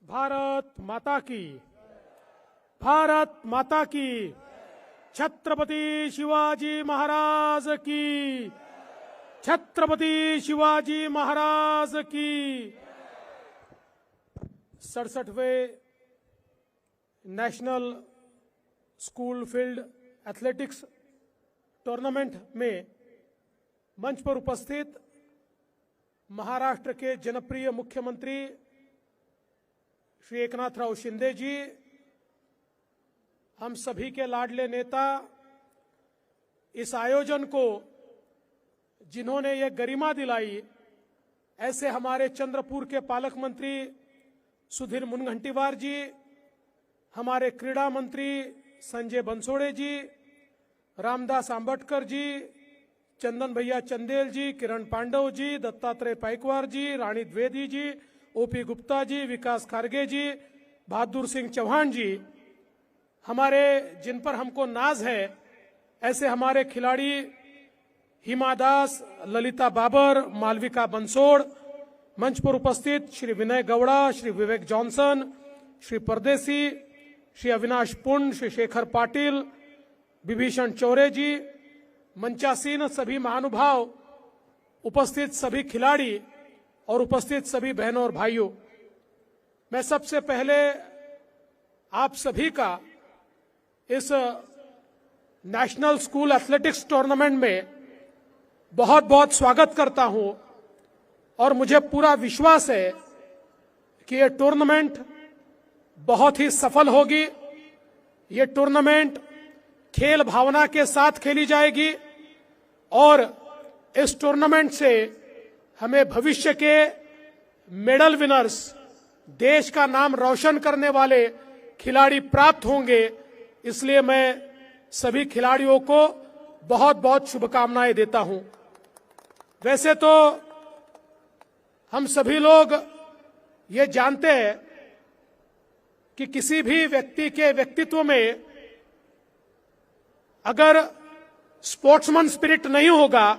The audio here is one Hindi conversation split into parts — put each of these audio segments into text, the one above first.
भारत माता की, भारत माता की, छत्रपति शिवाजी महाराज की, छत्रपति शिवाजी महाराज की। 67वें national school field athletics tournament में मंच पर उपस्थित महाराष्ट्र के जनप्रिय मुख्यमंत्री श्री एकनाथराव शिंदे जी, हम सभी के लाडले नेता, इस आयोजन को जिन्होंने ये गरिमा दिलाई, ऐसे हमारे चंद्रपुर के पालक मंत्री सुधीर मुनगंटीवार जी, हमारे क्रीड़ा मंत्री संजय बंसोड़े जी, रामदास आंबटकर जी, चंदन भैया चंदेल जी, किरण पांडव जी, दत्तात्रेय पाइकवार जी, रानी द्विवेदी जी, ओपी गुप्ता जी, विकास खारगे जी, बहादुर सिंह चौहान जी, हमारे जिन पर हमको नाज है, ऐसे हमारे खिलाड़ी हिमा दास, ललिता बाबर, मालविका बंसोड़, मंच पर उपस्थित श्री विनय गौड़ा, श्री विवेक जॉनसन, श्री परदेसी, श्री अविनाश पुंड, श्री शेखर पाटिल, विभीषण चौरे जी, मंचासीन सभी महानुभाव, उपस्थित सभी खिलाड़ी और उपस्थित सभी बहनों और भाइयों, मैं सबसे पहले आप सभी का इस नेशनल स्कूल एथलेटिक्स टूर्नामेंट में बहुत बहुत स्वागत करता हूं और मुझे पूरा विश्वास है कि ये टूर्नामेंट बहुत ही सफल होगी। ये टूर्नामेंट खेल भावना के साथ खेली जाएगी और इस टूर्नामेंट से हमें भविष्य के मेडल विनर्स, देश का नाम रोशन करने वाले खिलाड़ी प्राप्त होंगे। इसलिए मैं सभी खिलाड़ियों को बहुत बहुत शुभकामनाएं देता हूं। वैसे तो हम सभी लोग ये जानते हैं कि किसी भी व्यक्ति के व्यक्तित्व में अगर स्पोर्ट्समैन स्पिरिट नहीं होगा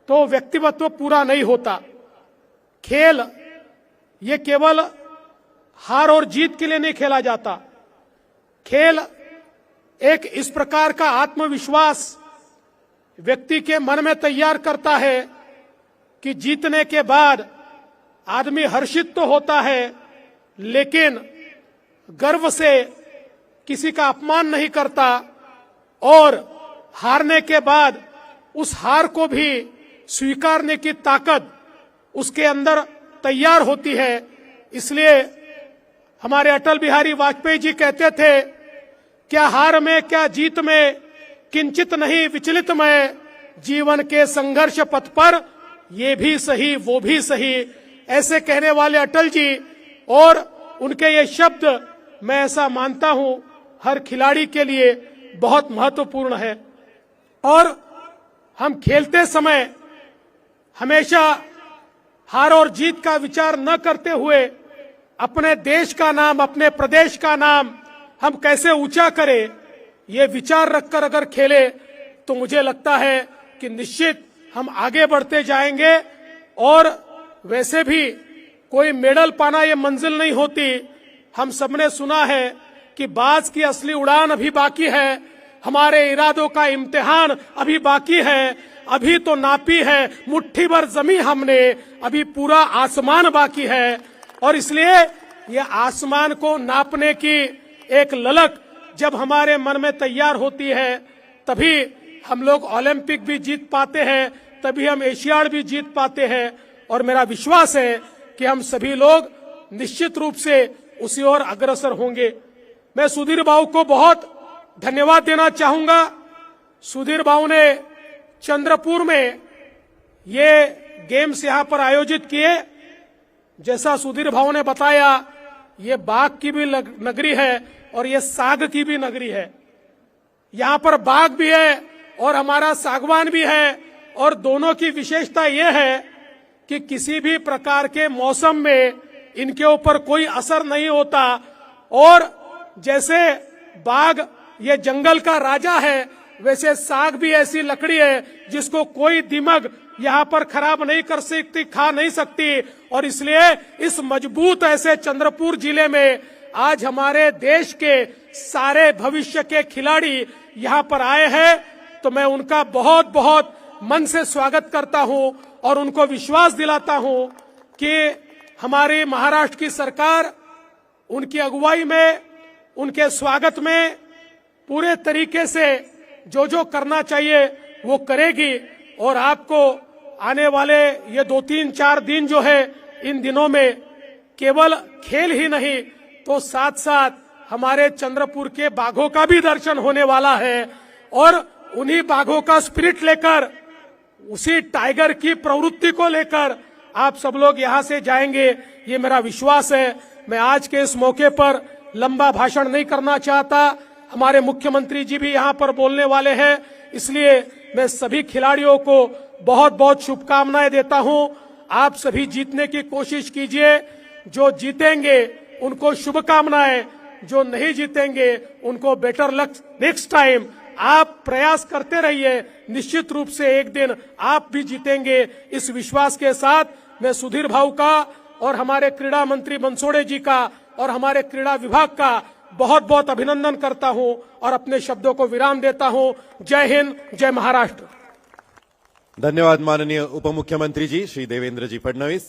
तो व्यक्तित्व पूरा नहीं होता। खेल ये केवल हार और जीत के लिए नहीं खेला जाता। खेल एक इस प्रकार का आत्मविश्वास व्यक्ति के मन में तैयार करता है कि जीतने के बाद आदमी हर्षित तो होता है, लेकिन गर्व से किसी का अपमान नहीं करता और हारने के बाद उस हार को भी स्वीकारने की ताकत उसके अंदर तैयार होती है। इसलिए हमारे अटल बिहारी वाजपेयी जी कहते थे, क्या हार में क्या जीत में किंचित नहीं विचलित मैं, जीवन के संघर्ष पथ पर ये भी सही वो भी सही। ऐसे कहने वाले अटल जी और उनके ये शब्द, मैं ऐसा मानता हूं, हर खिलाड़ी के लिए बहुत महत्वपूर्ण है। और हम खेलते समय हमेशा हार और जीत का विचार न करते हुए अपने देश का नाम, अपने प्रदेश का नाम हम कैसे ऊंचा करें, ये विचार रखकर अगर खेले तो मुझे लगता है कि निश्चित हम आगे बढ़ते जाएंगे। और वैसे भी कोई मेडल पाना ये मंजिल नहीं होती। हम सबने सुना है कि बाज की असली उड़ान अभी बाकी है, हमारे इरादों का इम्तिहान अभी बाकी है, अभी तो नापी है मुट्ठी भर जमीन हमने, अभी पूरा आसमान बाकी है। और इसलिए ये आसमान को नापने की एक ललक जब हमारे मन में तैयार होती है, तभी हम लोग ओलंपिक भी जीत पाते हैं, तभी हम एशियाड भी जीत पाते हैं। और मेरा विश्वास है कि हम सभी लोग निश्चित रूप से उसी ओर अग्रसर होंगे। मैं सुधीर बाबू को बहुत धन्यवाद देना चाहूंगा। सुधीर बाबू ने चंद्रपुर में ये गेम्स यहां पर आयोजित किए। जैसा सुधीर बाबू ने बताया, ये बाघ की भी नगरी है और ये साग की भी नगरी है। यहां पर बाघ भी है और हमारा सागवान भी है। और दोनों की विशेषता ये है कि किसी भी प्रकार के मौसम में इनके ऊपर कोई असर नहीं होता। और जैसे बाघ ये जंगल का राजा है, वैसे साग भी ऐसी लकड़ी है जिसको कोई दिमक, यहाँ पर खराब नहीं कर सकती, खा नहीं सकती। और इसलिए इस मजबूत ऐसे चंद्रपुर जिले में आज हमारे देश के सारे भविष्य के खिलाड़ी यहाँ पर आए हैं, तो मैं उनका बहुत बहुत मन से स्वागत करता हूँ और उनको विश्वास दिलाता हूँ कि हमारी महाराष्ट्र की सरकार उनकी अगुवाई में, उनके स्वागत में पूरे तरीके से जो जो करना चाहिए वो करेगी। और आपको आने वाले ये 2-3-4 दिन जो है, इन दिनों में केवल खेल ही नहीं तो साथ साथ हमारे चंद्रपुर के बाघों का भी दर्शन होने वाला है। और उन्हीं बाघों का स्पिरिट लेकर, उसी टाइगर की प्रवृत्ति को लेकर आप सब लोग यहाँ से जाएंगे, ये मेरा विश्वास है। मैं आज के इस मौके पर लंबा भाषण नहीं करना चाहता, हमारे मुख्यमंत्री जी भी यहाँ पर बोलने वाले हैं, इसलिए मैं सभी खिलाड़ियों को बहुत बहुत शुभकामनाएं देता हूँ। आप सभी जीतने की कोशिश कीजिए, जो जीतेंगे उनको शुभकामनाएं, जो नहीं जीतेंगे उनको बेटर लक नेक्स्ट टाइम। आप प्रयास करते रहिए, निश्चित रूप से एक दिन आप भी जीतेंगे। इस विश्वास के साथ मैं सुधीर भाऊ का और हमारे क्रीड़ा मंत्री बंसोड़े जी का और हमारे क्रीड़ा विभाग का बहुत बहुत अभिनंदन करता हूं और अपने शब्दों को विराम देता हूं। जय हिंद, जय महाराष्ट्र। धन्यवाद माननीय उपमुख्यमंत्री जी श्री देवेंद्र जी फडणवीस।